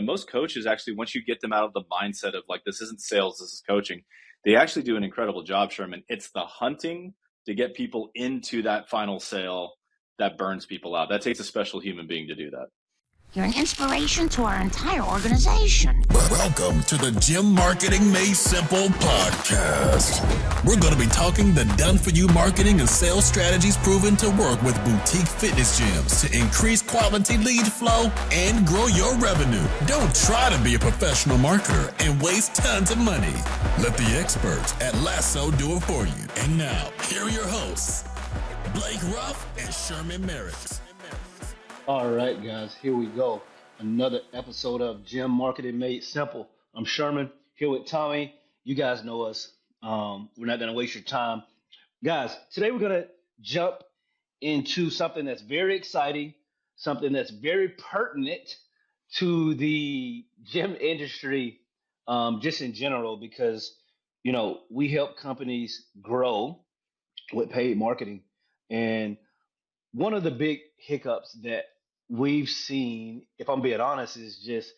most coaches actually, once you get them out of the mindset of like, this isn't sales, this is coaching, they actually do an incredible job, Sherman. It's the hunting to get people into that final sale that burns people out. That takes a special human being to do that. You're an inspiration to our entire organization. Welcome to the Gym Marketing Made Simple podcast. We're going to be talking the done-for-you marketing and sales strategies proven to work with boutique fitness gyms to increase quality lead flow and grow your revenue. Don't try to be a professional marketer and waste tons of money. Let the experts at Lasso do it for you. And now, here are your hosts, Blake Ruff and Sherman Merricks. All right, guys, here we go. Another episode of Gym Marketing Made Simple. I'm Sherman, here with Tommy. You guys know us. We're not going to waste your time. Guys, today we're going to jump into something that's very exciting, something that's very pertinent to the gym industry, just in general, because, you know, we help companies grow with paid marketing. And one of the big hiccups that we've seen, if I'm being honest, is just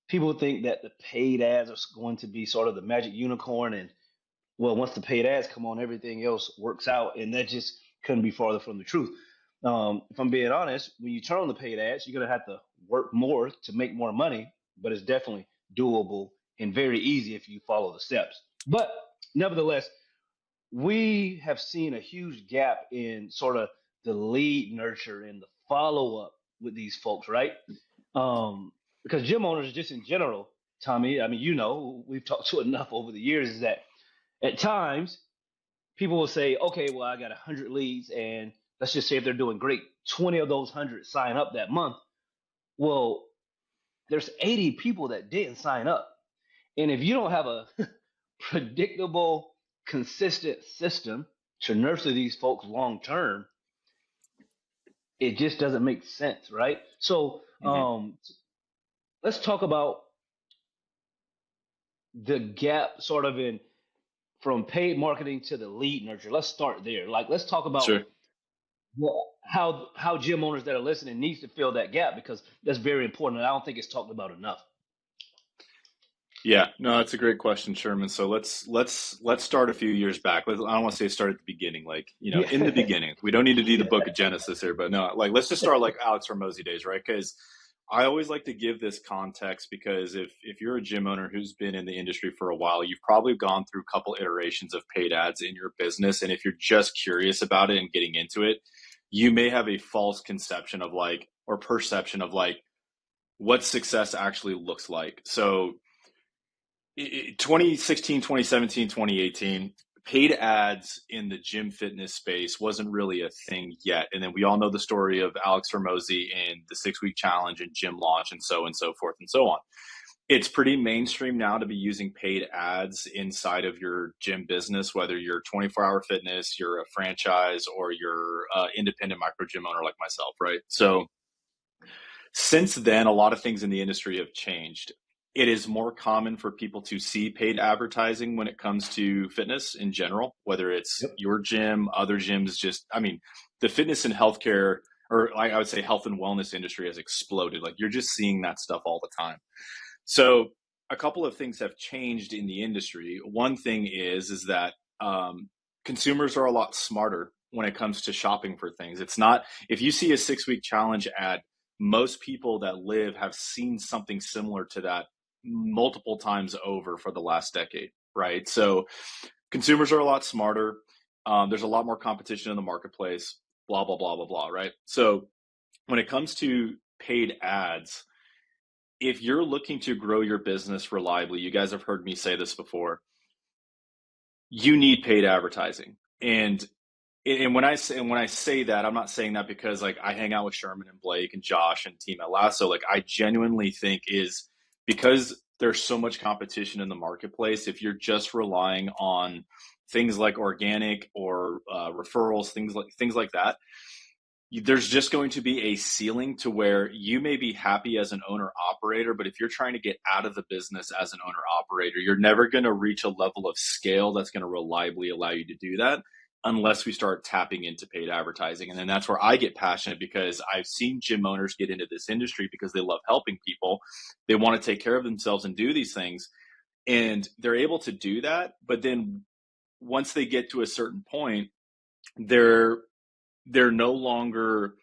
people think that the paid ads are going to be sort of the magic unicorn. And well, once the paid ads come on, everything else works out. And that just couldn't be farther from the truth. If I'm being honest, when you turn on the paid ads, you're going to have to work more to make more money, but it's definitely doable and very easy if you follow the steps. But nevertheless, we have seen a huge gap in sort of the lead nurture and the follow-up with these folks, right? Because gym owners, just in general, Tommy, I mean, you know, we've talked to enough over the years, is that at times people will say, okay, well, I got 100 leads, and let's just say if they're doing great, 20 of those 100 sign up that month. Well, there's 80 people that didn't sign up. And if you don't have a predictable, consistent system to nurture these folks long term, it just doesn't make sense, right? So let's talk about the gap sort of in from paid marketing to the lead nurture. Let's start there. Like, let's talk about how gym owners that are listening needs to fill that gap, because that's very important. And I don't think it's talked about enough. Yeah, no, that's a great question, Sherman. So let's start a few years back. I don't want to say start at the beginning, like, you know, in the beginning. We don't need to do the book of Genesis here, but no, like, let's just start like Alex Hormozi days, right? Because I always like to give this context, because if you're a gym owner who's been in the industry for a while, you've probably gone through a couple iterations of paid ads in your business. And if you're just curious about it and getting into it, you may have a false conception of like, or perception of like, what success actually looks like. So 2016, 2017, 2018, paid ads in the gym fitness space wasn't really a thing yet. And then we all know the story of Alex Hormozi and the 6-week challenge and gym launch and so forth and so on. It's pretty mainstream now to be using paid ads inside of your gym business, whether you're 24-hour fitness, you're a franchise, or you're an independent micro gym owner like myself, right? So since then, a lot of things in the industry have changed. It is more common for people to see paid advertising when it comes to fitness in general, whether it's your gym, other gyms, just, I mean, the fitness and healthcare, or I would say health and wellness industry has exploded. Like, you're just seeing that stuff all the time. So a couple of things have changed in the industry. One thing is that consumers are a lot smarter when it comes to shopping for things. It's not, if you see a 6-week challenge ad, most people that live have seen something similar to that multiple times over for the last decade, right? So consumers are a lot smarter. There's a lot more competition in the marketplace, blah, blah, blah, blah, blah, right? So when it comes to paid ads, if you're looking to grow your business reliably, you guys have heard me say this before, you need paid advertising. And when I say that, I'm not saying that because like I hang out with Sherman and Blake and Josh and team at Lasso. Like, I genuinely think is because there's so much competition in the marketplace. If you're just relying on things like organic or referrals, things like that, there's just going to be a ceiling to where you may be happy as an owner operator, but if you're trying to get out of the business as an owner operator, you're never going to reach a level of scale that's going to reliably allow you to do that. unless we start tapping into paid advertising. And then that's where I get passionate, because I've seen gym owners get into this industry because they love helping people. They want to take care of themselves and do these things. And they're able to do that. But then once they get to a certain point, they're no longer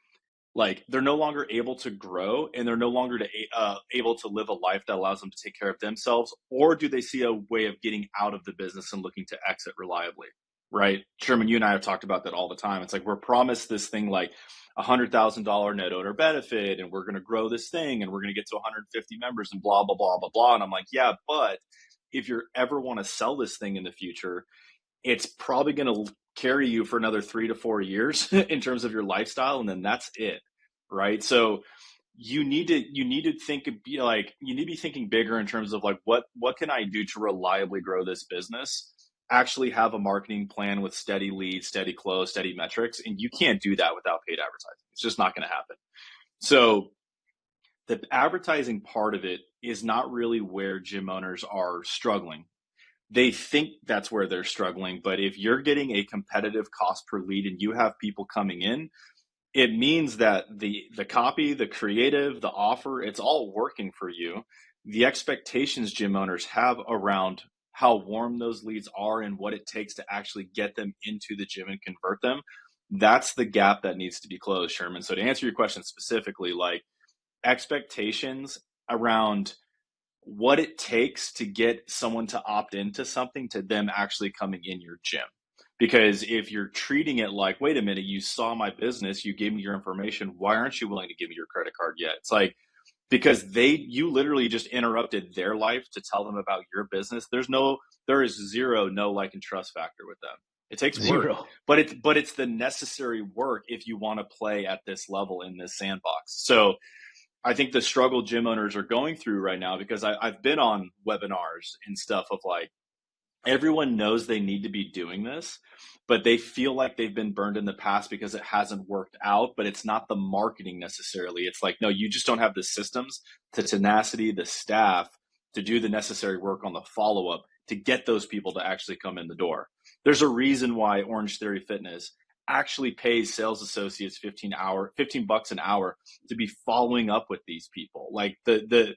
able to grow, and they're no longer able to live a life that allows them to take care of themselves. Or do they see a way of getting out of the business and looking to exit reliably? Right? Sherman, you and I have talked about that all the time. It's like we're promised this thing like $100,000 net owner benefit, and we're going to grow this thing, and we're going to get to 150 members and blah, blah, blah, blah, blah. And I'm like, yeah, but if you ever want to sell this thing in the future, it's probably going to carry you for another 3 to 4 years in terms of your lifestyle. And then that's it. Right. So you need to be thinking bigger in terms of like, what can I do to reliably grow this business? Actually have a marketing plan with steady leads, steady close, steady metrics. And you can't do that without paid advertising. It's just not going to happen. So the advertising part of it is not really where gym owners are struggling. They think that's where they're struggling. But if you're getting a competitive cost per lead and you have people coming in, it means that the copy, the creative, the offer, it's all working for you. The expectations gym owners have around how warm those leads are and what it takes to actually get them into the gym and convert them, that's the gap that needs to be closed, Sherman. So to answer your question specifically, like expectations around what it takes to get someone to opt into something to them actually coming in your gym. Because if you're treating it like, wait a minute, you saw my business, you gave me your information, why aren't you willing to give me your credit card yet? It's like, because you literally just interrupted their life to tell them about your business. There is zero know, like, and trust factor with them. It takes work, but it's the necessary work if you want to play at this level in this sandbox. So I think the struggle gym owners are going through right now, because I've been on webinars and stuff of like, everyone knows they need to be doing this, but they feel like they've been burned in the past because it hasn't worked out. But it's not the marketing necessarily. It's like, no, you just don't have the systems, the tenacity, the staff to do the necessary work on the follow-up to get those people to actually come in the door. There's a reason why Orange Theory Fitness actually pays sales associates $15 an hour to be following up with these people. Like the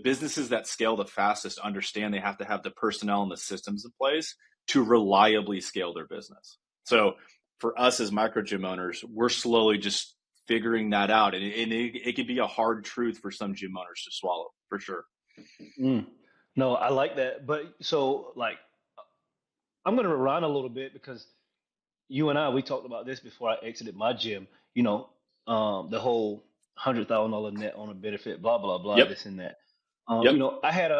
businesses that scale the fastest understand they have to have the personnel and the systems in place to reliably scale their business. So for us as micro gym owners, we're slowly just figuring that out. And it can be a hard truth for some gym owners to swallow, for sure. No, I like that. But so like, I'm going to rewind a little bit, because you and we talked about this before I exited my gym, the whole $100,000 net owner benefit, blah, blah, blah, Yep. this and that. Yep. I had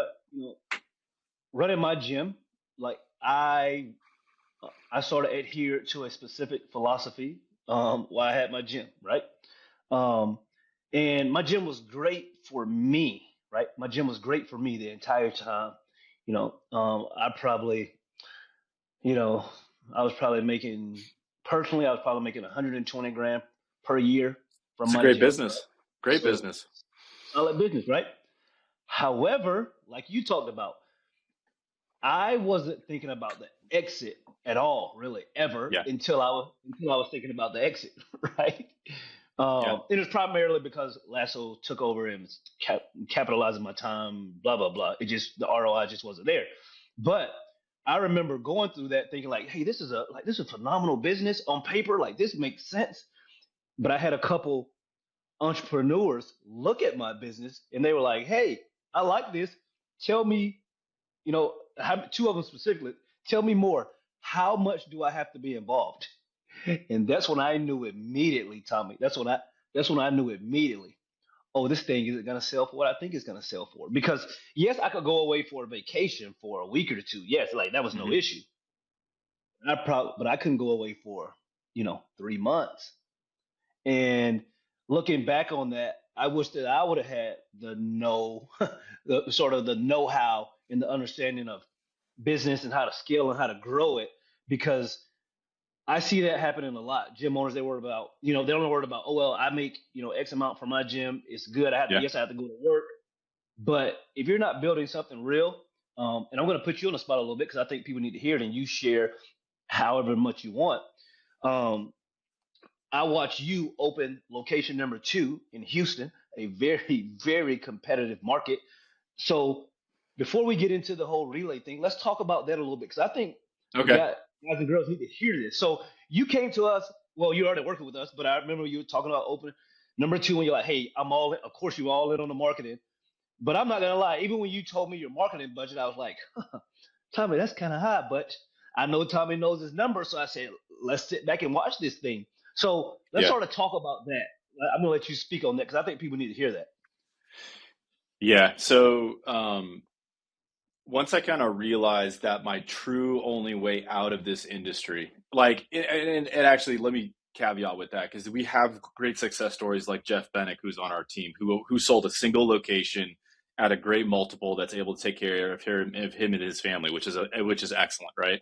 running my gym, like I sort of adhered to a specific philosophy while I had my gym, right? And my gym was great for me, right? My gym was great for me the entire time. I probably, I was probably making 120 grand per year from It's my a great gym. business. Great So, business. solid business, right? However, like you talked about, I wasn't thinking about the exit at all, really, ever, Yeah. until I was thinking about the exit, right? It was primarily because Lasso took over and was capitalizing my time, blah blah blah. The ROI just wasn't there. But I remember going through that thinking like, hey, this is a phenomenal business on paper, like this makes sense. But I had a couple entrepreneurs look at my business and they were like, hey, I like this. Tell me, two of them specifically, tell me more. How much do I have to be involved? And that's when I knew immediately, Tommy. That's when I knew immediately. Oh, this thing isn't gonna sell for what I think it's gonna sell for. Because yes, I could go away for a vacation for a week or two. Yes, like that was no issue. But I couldn't go away for 3 months. And looking back on that, I wish that I would have had the know-how and the understanding of business and how to scale and how to grow it, because I see that happening a lot. Gym owners, they worry about, they don't worry about, oh, well, I make, X amount from my gym. It's good. Yes, I have to go to work. But if you're not building something real, and I'm going to put you on the spot a little bit because I think people need to hear it, and you share however much you want. Um, I watched you open location number 2 in Houston, a very, very competitive market. So before we get into the whole relay thing, let's talk about that a little bit because I think Okay. guys and girls need to hear this. So you came to us. Well, you're already working with us, but I remember you were talking about opening number 2, and you're like, "Hey, I'm all in." Of course, you're all in on the marketing, but I'm not gonna lie. Even when you told me your marketing budget, I was like, "Tommy, that's kind of high." But I know Tommy knows his number, so I said, "Let's sit back and watch this thing." So let's Yeah. sort of talk about that. I'm gonna let you speak on that because I think people need to hear that. Yeah. So once I kind of realized that my true only way out of this industry, like, and actually, let me caveat with that because we have great success stories like Jeff Bennick, who's on our team, who sold a single location at a great multiple that's able to take care of him and his family, which is excellent, right?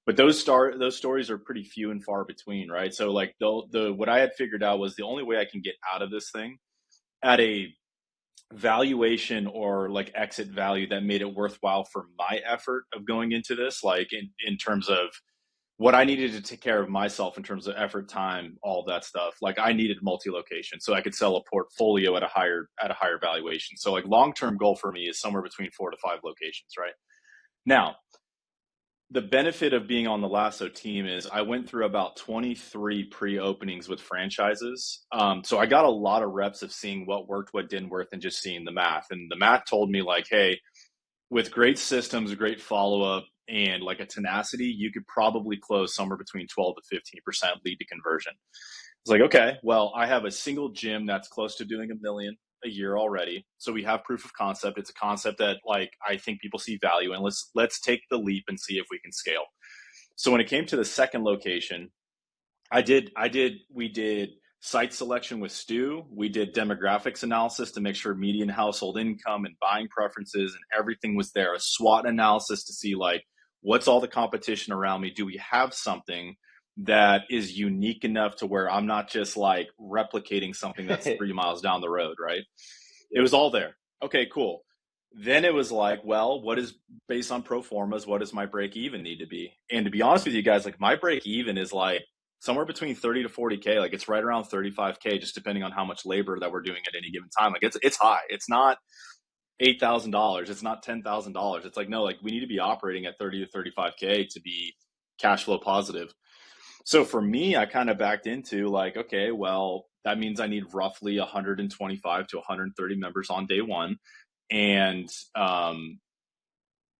But those stories are pretty few and far between, right? So like the what I had figured out was the only way I can get out of this thing at a valuation or like exit value that made it worthwhile for my effort of going into this, like in terms of what I needed to take care of myself in terms of effort, time, all of that stuff. Like I needed multi-location so I could sell a portfolio at a higher valuation. So like long-term goal for me is somewhere between 4 to 5 locations, right? Now, the benefit of being on the Lasso team is I went through about 23 pre-openings with franchises. So I got a lot of reps of seeing what worked, what didn't work, and just seeing the math. And the math told me like, hey, with great systems, great follow-up, and like a tenacity, you could probably close somewhere between 12 to 15% lead to conversion. It's like, okay, well, I have a single gym that's close to doing $1 million a year already. So we have proof of concept. It's a concept that like I think people see value in. Let's take the leap and see if we can scale. So when it came to the second location, we did site selection with Stu. We did demographics analysis to make sure median household income and buying preferences and everything was there. A SWOT analysis to see like what's all the competition around me. Do we have something that is unique enough to where I'm not just like replicating something that's 3 miles down the road, right? It was all there. Okay, cool. Then it was like, well, what is based on pro formas? What does my break even need to be? And to be honest with you guys, like my break even is like somewhere between 30 to 40K. Like it's right around 35K, just depending on how much labor that we're doing at any given time. Like it's high. It's not $8,000. It's not $10,000. It's like, no, like we need to be operating at 30 to 35K to be cash flow positive. So for me, I kind of backed into like, okay, well, that means I need roughly 125 to 130 members on day one. And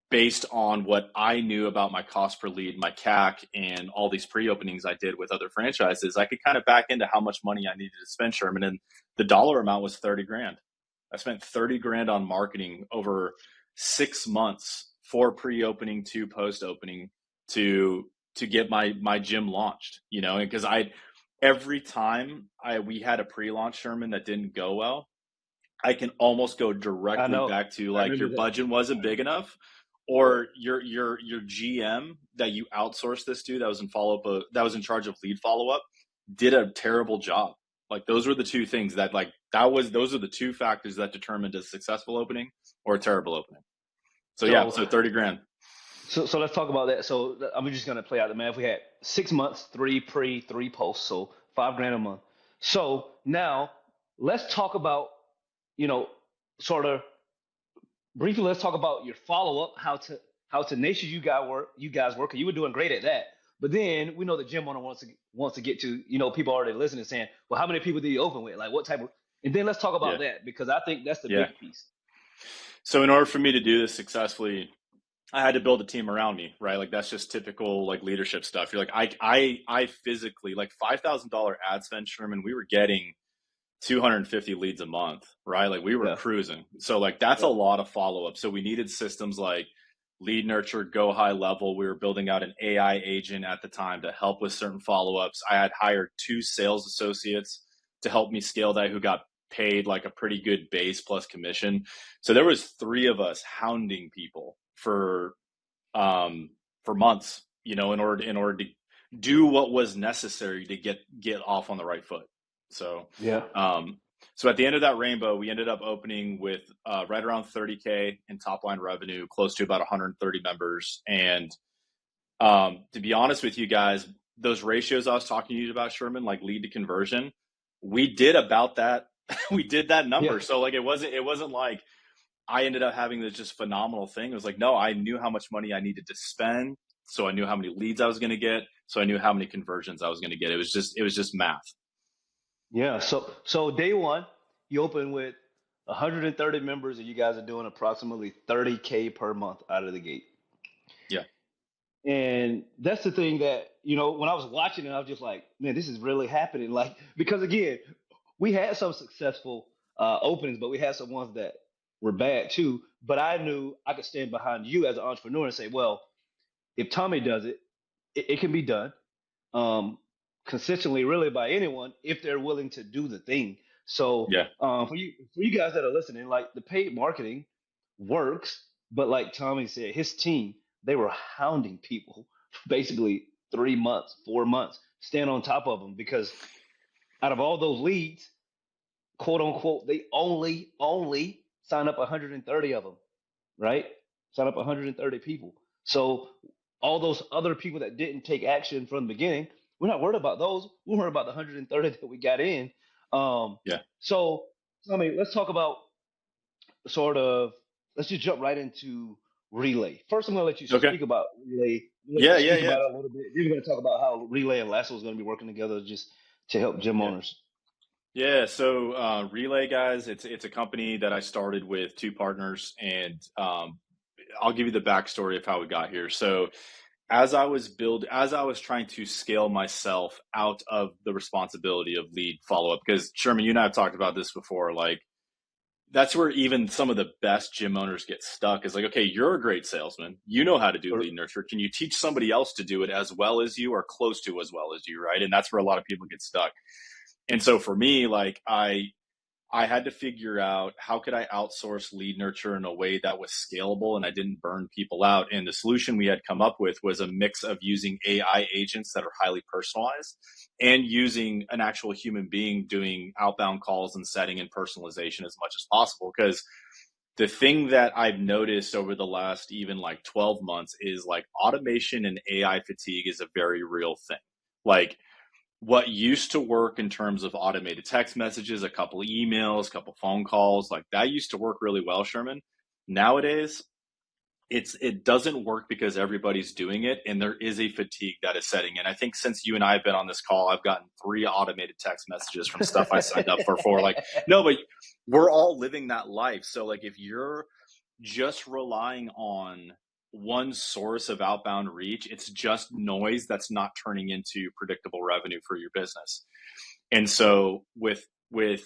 based on what I knew about my cost per lead, my CAC, and all these pre-openings I did with other franchises, I could kind of back into how much money I needed to spend, Sherman. And the dollar amount was 30 grand. I spent 30 grand on marketing over 6 months for pre-opening to post-opening to get my gym launched, you know, and because every time we had a pre-launch, Sherman, that didn't go well, I can almost go directly back to like your budget wasn't big enough, or your GM that you outsourced this to that was in follow-up that was in charge of lead follow-up did a terrible job. Like those were the two things that like those are the two factors that determined a successful opening or a terrible opening. So 30 grand. So let's talk about that. So I'm just gonna play out the math. We had 6 months, 3 pre, 3 post, so 5 grand a month. So now let's talk about, sort of briefly. Let's talk about your follow up, how tenacious you guys work. You were doing great at that. But then we know the gym owner wants to get to, people already listening saying, well, how many people did you open with? Like what type of? And then let's talk about that because I think that's the big piece. So in order for me to do this successfully, I had to build a team around me, right? Like that's just typical like leadership stuff. You're like, I physically like $5,000 ad spend, Sherman. We were getting 250 leads a month, right? Like we were cruising. So like that's a lot of follow up. So we needed systems like lead nurture, go high level. We were building out an AI agent at the time to help with certain follow ups. I had hired 2 sales associates to help me scale that who got paid like a pretty good base plus commission. So there was 3 of us hounding people for months, in order to do what was necessary to get off on the right foot. So so at the end of that rainbow, we ended up opening with right around 30K in top line revenue, close to about 130 members, and To be honest with you guys, those ratios I was talking to you about, Sherman, like lead to conversion, we did about that. We did that Yeah. number. So like it wasn't like I ended up having this just phenomenal thing. It was like, no, I knew how much money I needed to spend. So I knew how many leads I was going to get. So I knew how many conversions I was going to get. It was just math. Yeah. So day one, you open with 130 members, and you guys are doing approximately 30K per month out of the gate. Yeah. And that's the thing that, when I was watching it, I was just like, man, this is really happening. Like, because again, we had some successful openings, but we had some ones that were bad too. But I knew I could stand behind you as an entrepreneur and say, well, if Tommy does it, it can be done um, consistently, really, by anyone if they're willing to do the thing. So Yeah. for you guys that are listening, like the paid marketing works, but like Tommy said, his team, they were hounding people for basically 3 months, 4 months, staying on top of them because out of all those leads, quote unquote, they only sign up 130 of them, right? Sign up 130 people. So all those other people that didn't take action from the beginning, we're not worried about those. We're worried about the 130 that we got in. Yeah. So, I mean, let's talk about sort of, let's just jump right into Relay. First, I'm going to let you Okay. speak about Relay. Let you Yeah. Yeah. speak Yeah. about it a little bit. Then we're going to talk about how Relay and Lasso is going to be working together just to help gym Yeah. owners. Yeah, so Relay guys, it's a company that I started with two partners, and I'll give you the backstory of how we got here. So as I was trying to scale myself out of the responsibility of lead follow up, because Sherman, you and I have talked about this before, like that's where even some of the best gym owners get stuck. Is like, okay, you're a great salesman, you know how to do Or, lead nurture. Can you teach somebody else to do it as well as you, or close to as well as you, right? And that's where a lot of people get stuck. And so for me, like I had to figure out how could I outsource lead nurture in a way that was scalable and I didn't burn people out. And the solution we had come up with was a mix of using AI agents that are highly personalized and using an actual human being doing outbound calls and setting and personalization as much as possible. Because the thing that I've noticed over the last even like 12 months is like automation and AI fatigue is a very real thing. Like what used to work in terms of automated text messages, a couple of emails, a couple phone calls, like that used to work really well, Sherman. Nowadays, it doesn't work because everybody's doing it, and there is a fatigue that is setting in. I think since you and I have been on this call, I've gotten 3 automated text messages from stuff I signed up for. Like, no, but we're all living that life. So like if you're just relying on one source of outbound reach, it's just noise that's not turning into predictable revenue for your business. And so with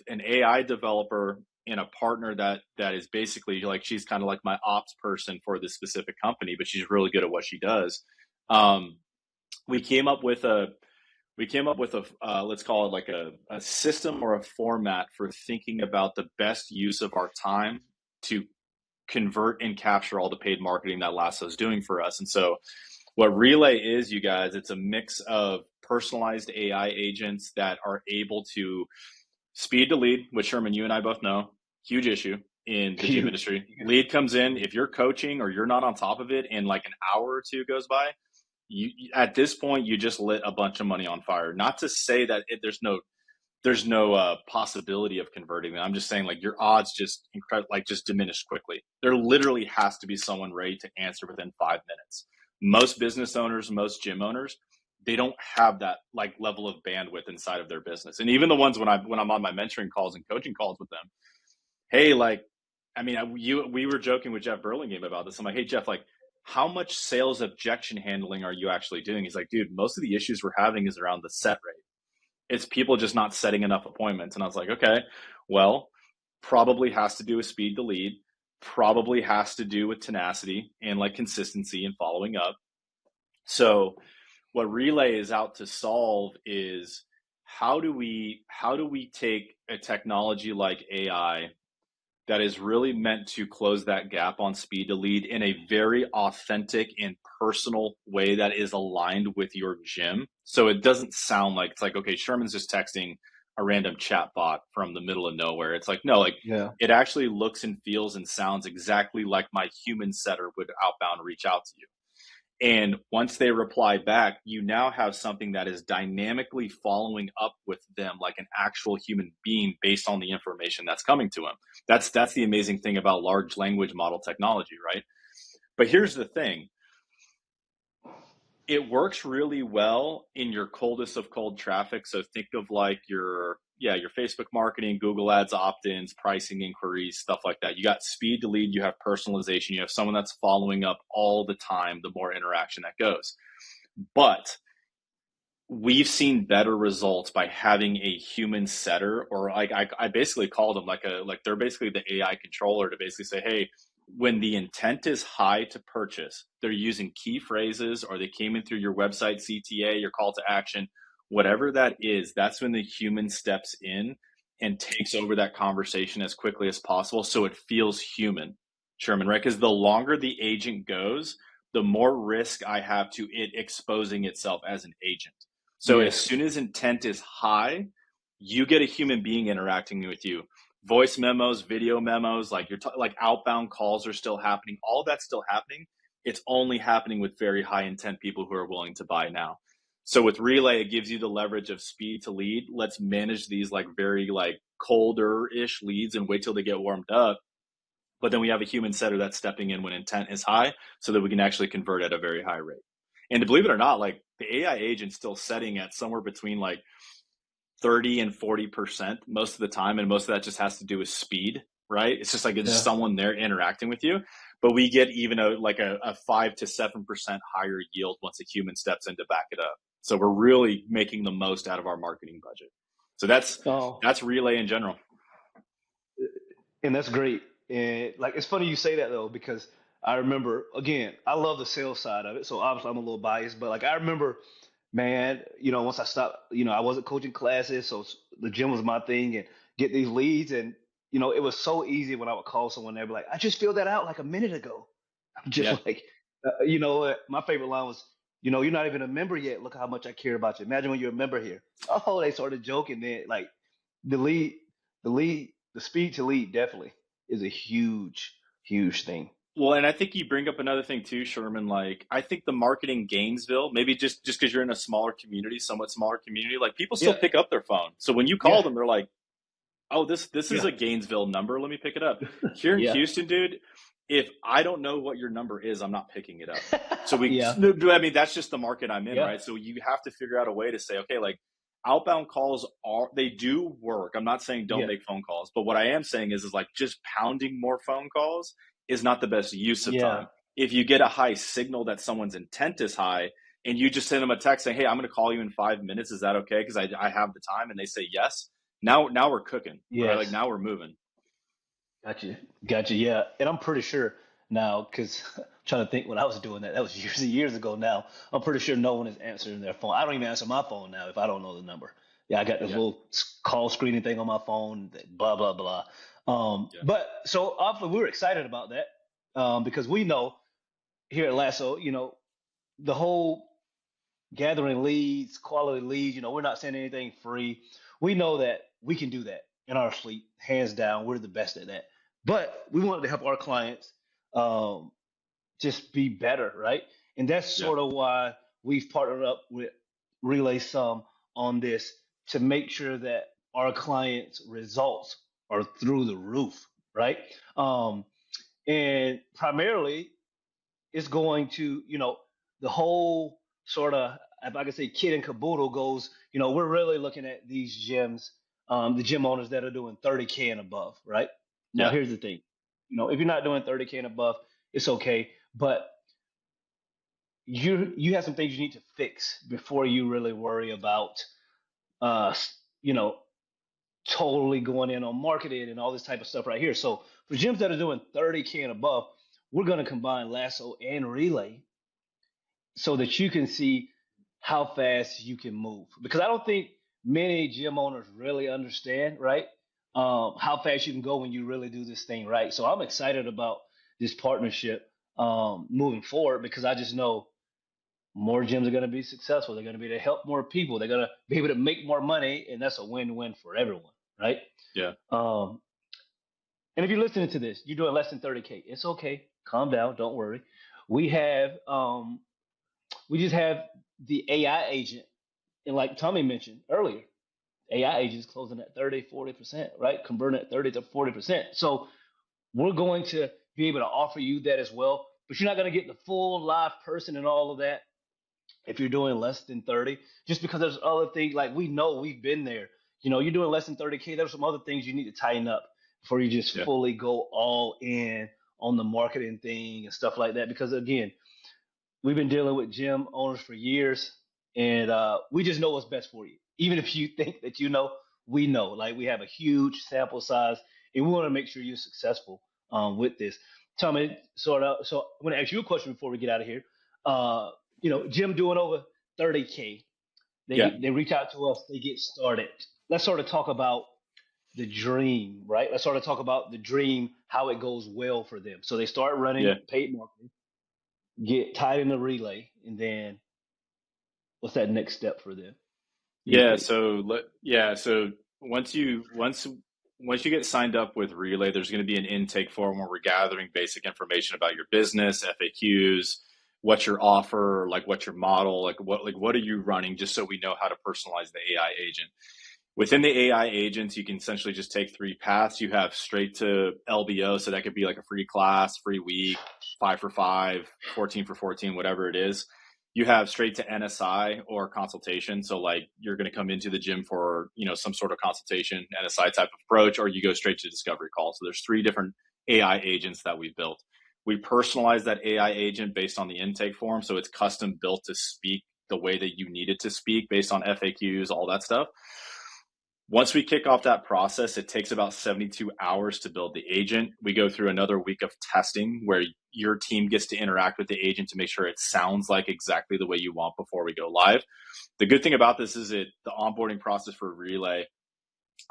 an AI developer and a partner that is basically like she's kind of like my ops person for this specific company, but she's really good at what she does. Um, we came up with a let's call it like a system or a format for thinking about the best use of our time to convert and capture all the paid marketing that Lasso is doing for us. And so what Relay is, you guys, it's a mix of personalized AI agents that are able to speed to lead, which Sherman, you and I both know, huge issue in the gym huge. industry. Lead comes in, if you're coaching or you're not on top of it and like an hour or two goes by, you at this point you just lit a bunch of money on fire. Not to say that there's no possibility of converting them. I'm just saying like your odds just just diminish quickly. There literally has to be someone ready to answer within 5 minutes. Most business owners, most gym owners, they don't have that like level of bandwidth inside of their business. And even the ones when I'm on my mentoring calls and coaching calls with them, hey, like, I mean, we were joking with Jeff Burlingame about this. I'm like, hey, Jeff, like, how much sales objection handling are you actually doing? He's like, dude, most of the issues we're having is around the set rate. It's people just not setting enough appointments. And I was like, okay, well, probably has to do with speed to lead, probably has to do with tenacity and like consistency and following up. So what Relay is out to solve is how do we take a technology like AI that is really meant to close that gap on speed to lead in a very authentic and personal way that is aligned with your gym. So it doesn't sound like it's like, okay, Sherman's just texting a random chat bot from the middle of nowhere. It's like, no, like Yeah. it actually looks and feels and sounds exactly like my human setter would outbound reach out to you. And once they reply back, you now have something that is dynamically following up with them like an actual human being based on the information that's coming to them. That's the amazing thing about large language model technology, right? But here's the thing. It works really well in your coldest of cold traffic. So think of like your Facebook marketing, Google Ads opt-ins, pricing inquiries, stuff like that. You got speed to lead, you have personalization, you have someone that's following up all the time, the more interaction that goes. But we've seen better results by having a human setter, or like I basically call them like they're basically the AI controller to basically say, hey, when the intent is high to purchase, they're using key phrases or they came in through your website CTA, your call to action, whatever that is, that's when the human steps in and takes over that conversation as quickly as possible so it feels human, Sherman, right? Because the longer the agent goes, the more risk I have to it exposing itself as an agent. So as soon as intent is high, you get a human being interacting with you. Voice memos, video memos, like like outbound calls are still happening. All that's still happening. It's only happening with very high intent people who are willing to buy now. So with Relay, it gives you the leverage of speed to lead. Let's manage these like very like colder-ish leads and wait till they get warmed up. But then we have a human setter that's stepping in when intent is high so that we can actually convert at a very high rate. And to believe it or not, like the AI agent's still setting at somewhere between like 30 and 40% most of the time. And most of that just has to do with speed, right? It's just like it's just someone there interacting with you. But we get even a 5 to 7% higher yield once a human steps in to back it up. So we're really making the most out of our marketing budget. So that's Relay in general. And that's great. And like, it's funny you say that though, because I remember, again, I love the sales side of it. So obviously I'm a little biased, but like, I remember, man, once I stopped, I wasn't coaching classes. So the gym was my thing and get these leads. And, it was so easy when I would call someone, they'd be like, I just filled that out like a minute ago. I'm just like, my favorite line was, you're not even a member yet. Look how much I care about you. Imagine when you're a member here. Oh, they started joking. Then like the speed to lead definitely is a huge, huge thing. Well, and I think you bring up another thing too, Sherman. Like, I think the marketing Gainesville, maybe just because you're in a smaller community, somewhat smaller community, like people still pick up their phone. So when you call them, they're like, "Oh, this is a Gainesville number. Let me pick it up." Here in Houston, dude, if I don't know what your number is, I'm not picking it up. So I mean, that's just the market I'm in, right? So you have to figure out a way to say, okay, like outbound calls they do work. I'm not saying don't make phone calls, but what I am saying is like just pounding more phone calls is not the best use of time. If you get a high signal that someone's intent is high and you just send them a text saying, hey, I'm going to call you in 5 minutes. Is that okay? Because I have the time. And they say yes. Now we're cooking. Right? Like now we're moving. Gotcha. Yeah. And I'm pretty sure now, because I'm trying to think when I was doing that was years and years ago now. I'm pretty sure no one is answering their phone. I don't even answer my phone now if I don't know the number. Yeah, I got this little call screening thing on my phone, blah, blah, blah. But so obviously we were excited about that because we know here at Lasso, the whole gathering leads, quality leads, we're not sending anything free. We know that we can do that in our fleet, hands down. We're the best at that. But we wanted to help our clients just be better, right? And that's sort of why we've partnered up with Relay Some on this to make sure that our clients' results are through the roof, right? And primarily, it's going to, the whole sort of, if I could say, kit and caboodle goes, we're really looking at these gyms, the gym owners that are doing 30K and above, right? Now, here's the thing. If you're not doing 30K and above, it's okay. But you have some things you need to fix before you really worry about, totally going in on marketing and all this type of stuff right here. So for gyms that are doing 30K and above, we're going to combine Lasso and Relay so that you can see how fast you can move. Because I don't think many gym owners really understand, right, how fast you can go when you really do this thing right. So I'm excited about this partnership moving forward because I just know more gyms are going to be successful. They're going to be able to help more people. They're going to be able to make more money, and that's a win-win for everyone, right? Yeah. And if you're listening to this, you're doing less than 30K. It's okay. Calm down. Don't worry. We have We just have the AI agent, and like Tommy mentioned earlier, AI agents closing at 30, 40%, right? Converting at 30 to 40%. So we're going to be able to offer you that as well, but you're not going to get the full live person and all of that if you're doing less than 30, just because there's other things like we know we've been there. You're doing less than 30K. There's some other things you need to tighten up before you just Yeah. fully go all in on the marketing thing and stuff like that. Because again, we've been dealing with gym owners for years, and we just know what's best for you. Even if you think that we know. Like we have a huge sample size, and we want to make sure you're successful with this. Tommy, so I'm going to ask you a question before we get out of here. Gym doing over 30K. Yeah. They reach out to us. They get started. Let's sort of talk about the dream, right? Let's sort of talk about the dream, how it goes well for them. So they start running Yeah. paid marketing, get tied in the relay, and then what's that next step for them? Yeah. So once you get signed up with Relay, there's going to be an intake form where we're gathering basic information about your business, FAQs, what's your offer, like what's your model, what are you running, just so we know how to personalize the AI agent. Within the AI agents, you can essentially just take three paths. You have straight to LBO, so that could be like a free class, free week, 5 for 5, 14 for 14, whatever it is. You have straight to NSI or consultation. So like you're going to come into the gym for, some sort of consultation, NSI type of approach, or you go straight to discovery call. So there's three different AI agents that we've built. We personalize that AI agent based on the intake form. So it's custom built to speak the way that you need it to speak based on FAQs, all that stuff. Once we kick off that process, it takes about 72 hours to build the agent. We go through another week of testing where your team gets to interact with the agent to make sure it sounds like exactly the way you want before we go live. The good thing about this is the onboarding process for Relay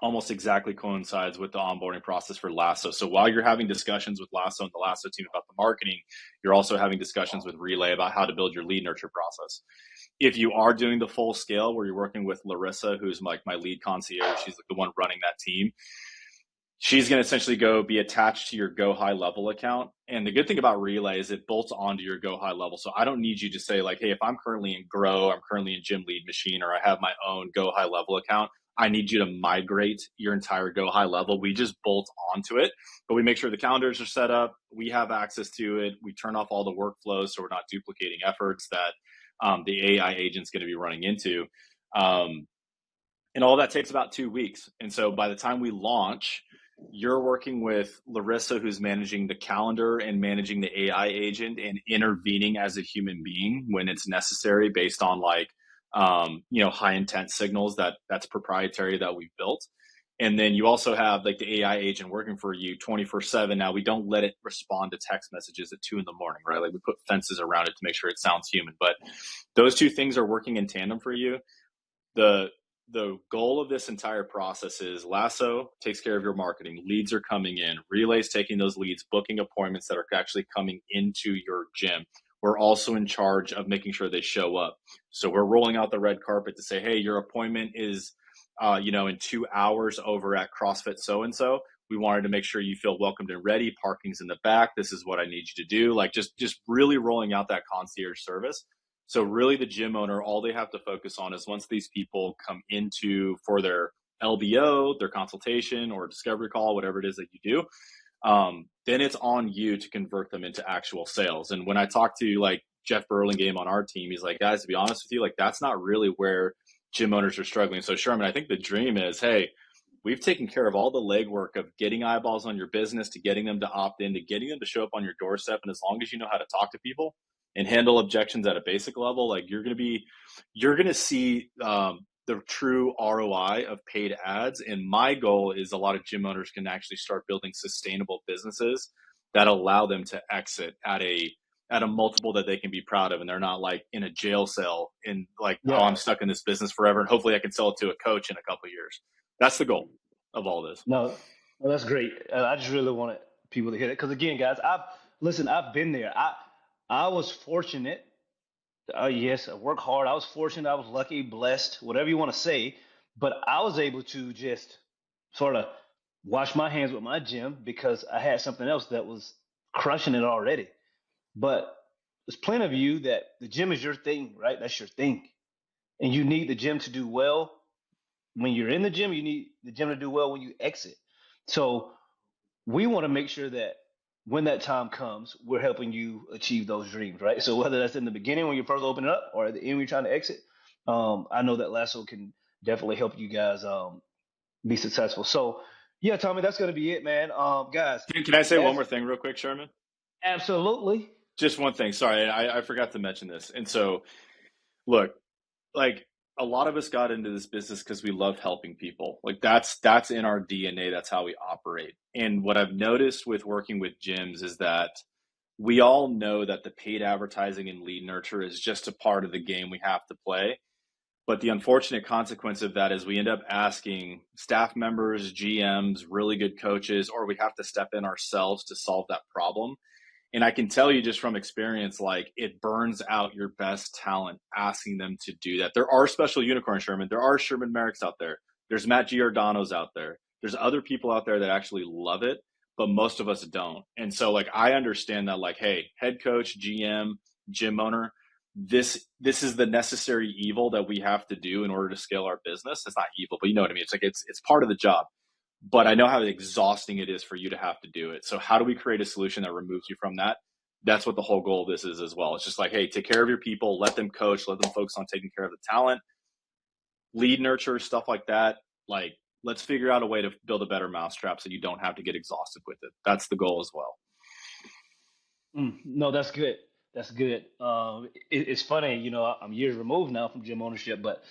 almost exactly coincides with the onboarding process for Lasso. So while you're having discussions with Lasso and the Lasso team about the marketing, you're also having discussions with Relay about how to build your lead nurture process. If you are doing the full scale where you're working with Larissa, who's like my lead concierge, she's the one running that team. She's going to essentially go be attached to your Go High Level account. And the good thing about Relay is it bolts onto your Go High Level. So I don't need you to say like, hey, if I'm currently in Grow, I'm currently in Gym Lead Machine, or I have my own Go High Level account, I need you to migrate your entire Go High Level. We just bolt onto it, but we make sure the calendars are set up. We have access to it. We turn off all the workflows so we're not duplicating efforts that the AI agent's going to be running into. And all that takes about 2 weeks. And so by the time we launch, you're working with Larissa, who's managing the calendar and managing the AI agent and intervening as a human being when it's necessary based on high intent signals that's proprietary that we've built. And then you also have like the AI agent working for you 24/7. Now we don't let it respond to text messages at 2 a.m, right? Like we put fences around it to make sure it sounds human, but those two things are working in tandem for you. The goal of this entire process is Lasso takes care of your marketing. Leads are coming in. Relay's taking those leads, booking appointments that are actually coming into your gym. We're also in charge of making sure they show up. So we're rolling out the red carpet to say, hey, your appointment is, in 2 hours over at CrossFit so-and-so. We wanted to make sure you feel welcomed and ready. Parking's in the back. This is what I need you to do. Like just really rolling out that concierge service. So really the gym owner, all they have to focus on is once these people come into for their LBO, their consultation or discovery call, whatever it is that you do, then it's on you to convert them into actual sales. And when I talk to like Jeff Burlingame on our team, he's like, guys, to be honest with you, like that's not really where gym owners are struggling. So Sherman, I think the dream is, hey, we've taken care of all the legwork of getting eyeballs on your business, to getting them to opt in, to getting them to show up on your doorstep. And as long as you know how to talk to people and handle objections at a basic level, like you're going to see the true ROI of paid ads. And my goal is a lot of gym owners can actually start building sustainable businesses that allow them to exit at a multiple that they can be proud of. And they're not like in a jail cell and like, oh, I'm stuck in this business forever. And hopefully I can sell it to a coach in a couple of years. That's the goal of all this. No, that's great. I just really wanted people to hear that. Because again, guys, I've been there. I was fortunate. Yes, I work hard. I was fortunate. I was lucky, blessed, whatever you want to say. But I was able to just sort of wash my hands with my gym because I had something else that was crushing it already. But there's plenty of you that the gym is your thing, right? That's your thing. And you need the gym to do well when you're in the gym. You need the gym to do well when you exit. So we want to make sure that when that time comes, we're helping you achieve those dreams, right? So whether that's in the beginning when you're first opening up or at the end when you're trying to exit, I know that Lasso can definitely help you guys be successful. So yeah, Tommy, that's going to be it, man. Guys, Can I say one more thing real quick, Sherman? absolutely. Just one thing. Sorry, I forgot to mention this. And so, look, like a lot of us got into this business because we love helping people. Like that's in our DNA. That's how we operate. And what I've noticed with working with gyms is that we all know that the paid advertising and lead nurture is just a part of the game we have to play. But the unfortunate consequence of that is we end up asking staff members, GMs, really good coaches, or we have to step in ourselves to solve that problem. And I can tell you just from experience, like it burns out your best talent asking them to do that. There are special unicorns, Sherman. There are Sherman Merricks out there. There's Matt Giordano's out there. There's other people out there that actually love it, but most of us don't. And so like, I understand that like, hey, head coach, GM, gym owner, this is the necessary evil that we have to do in order to scale our business. It's not evil, but you know what I mean? It's like, it's part of the job. But I know how exhausting it is for you to have to do it. So how do we create a solution that removes you from that? That's what the whole goal of this is as well. It's just like, hey, take care of your people, let them coach, let them focus on taking care of the talent, lead nurture, stuff like that. Like, let's figure out a way to build a better mousetrap so you don't have to get exhausted with it. That's the goal as well. No, that's good. That's good. It's funny, you know, I'm years removed now from gym ownership, but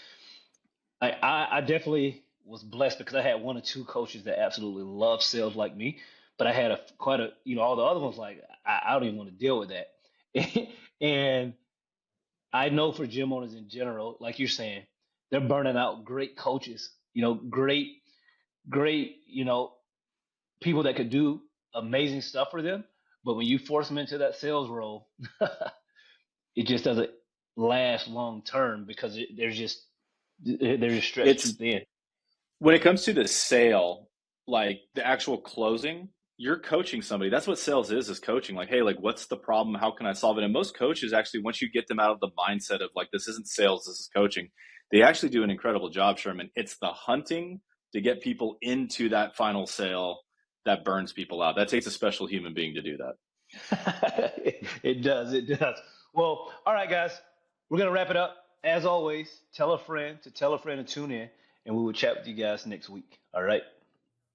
I definitely was blessed because I had one or two coaches that absolutely love sales like me, but I had quite a, you know, all the other ones like I don't even want to deal with that. And I know for gym owners in general, like you're saying, they're burning out great coaches, you know, great, you know, people that could do amazing stuff for them. But when you force them into that sales role, it just doesn't last long term because they're just stretched too thin. When it comes to the sale, like the actual closing, you're coaching somebody. That's what sales is coaching. Like, hey, like what's the problem? How can I solve it? And most coaches actually, once you get them out of the mindset of like, this isn't sales, this is coaching, they actually do an incredible job, Sherman. It's the hunting to get people into that final sale that burns people out. That takes a special human being to do that. It does. Well, all right, guys, we're going to wrap it up. As always, tell a friend to tune in, and we will chat with you guys next week. All right.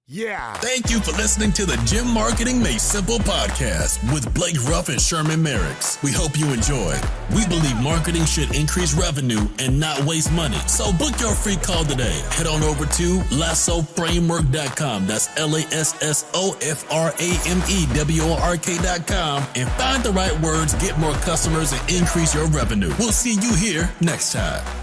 Yeah. Thank you for listening to the Gym Marketing Made Simple podcast with Blake Ruff and Sherman Merricks. We hope you enjoyed. We believe marketing should increase revenue and not waste money. So book your free call today. Head on over to lassoframework.com. That's lassoframework.com and find the right words, get more customers, and increase your revenue. We'll see you here next time.